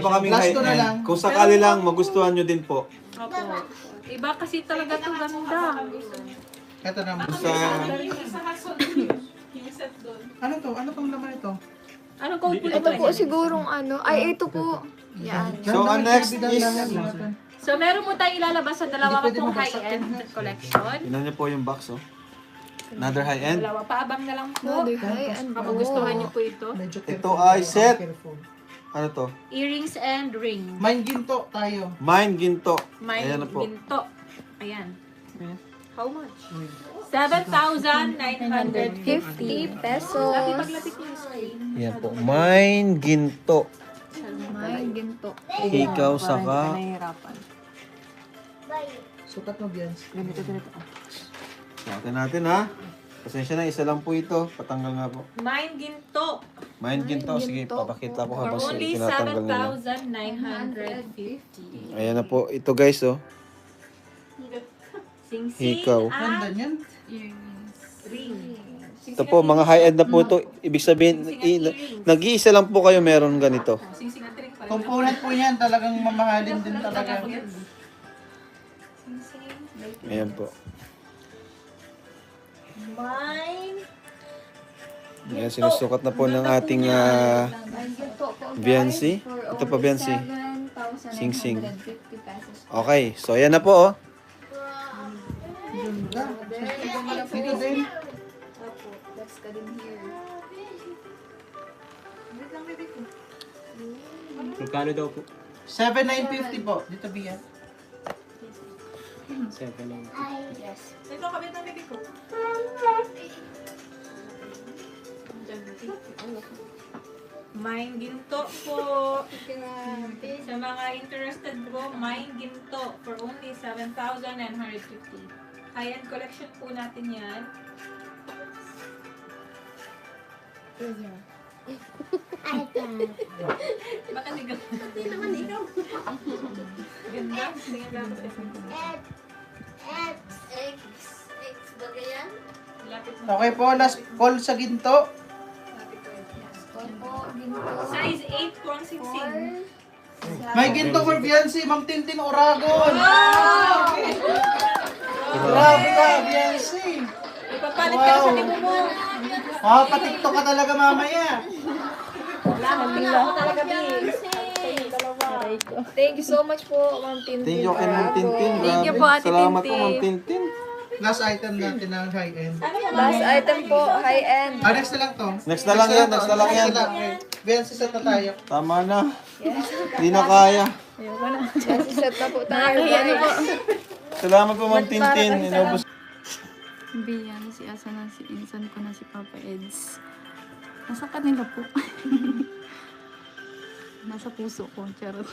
Pa kaming Last ko na lang. high-end. Kung sakali lang, magustuhan nyo din po. Opo. Iba kasi talaga to ganda. Ito naman. Sa... Ano to? Ano pang laman ito? Anong code po Ito po sigurong ano. Ay, ito po. Yan. So, ang next is... So, meron po tayong ilalabas sa dalawa Hindi pwede pong mabasag high-end collection. Tingnan nyo po yung box, oh. Another high-end. Dalawa, paabang na lang po. Another high-end po. Magugustuhan niyo po ito. Ito ay set. Ano to? Earrings and ring. Mine ginto tayo. Mine ginto. May Ayan na po. ginto. Ayan. How much? 7,950 50 pesos. Paglapit niyo yung screen. Yan po. Mine ginto. May ginto. Ikaw saka... Nahihirapan. Sukat mo, Bians. Ganito. Sukatin natin, ha? Pasensya na, isa lang po ito. Patanggal nga po. Mine ginto. Mine ginto. Sige, ginto papakita ko For habang only tinatanggal nila. 7,950. Ayan na po. Ito guys, oh. Sing-sing Ikaw. Ganda at niyan. ring. Ito po, mga high-end na po ito. Ibig sabihin, nag-iisa lang po kayo meron ganito. Sing-sing at ring pa rin. Component po yan. Talagang mamahalin din talaga. Sing-sing. Ayan po. Mine. Ayan, sinusukat na po ng ating May ginto po. guys, Biancy. for Ito pa, only Biancy. 7,950 pesos. Okay, so ayan na po, oh. Ganda. Dito din. Opo, let's get in here. Magkano daw po? 7,950 po. Dito, Bian. 7 lang. Yes. Ito, kabit ng bibig ko. Mine ginto po. Sa mga interested po, mine ginto for only 7,950. High-end collection po natin yan. Baka hindi ganda. Hindi naman ikaw. Ganda. Tingnan ko sa Lapit mo. Okay po, last call sa ginto. Opo, ginto. Size 8 po ang singsing. May ginto for Biancy, Ma'am Tintin Oragon. Grabe ka, Biancy. Ipapalit ka sa libo mo. Patiktok ka talaga mamaya. Ako talaga, B. Thank you so much po, Ma'am Tintin. Thank you kay Ma'am Tintin. Thank you Grabe. po, Ate Salamat po, Tintin. Ma'am Tintin. Last item natin ng high-end. Last item po, high-end. Next na lang to. Next na lang yan, next na lang yan. Biancy, set na tayo. Tama na. Hindi na kaya. Kasi set na po tayo, guys. Salamat po, Ma'am Tintin. Inubos. Biyan, si Asa na, si Insan ko na si Papa Eds. Nasa kanila po. Nasa puso ko, charot.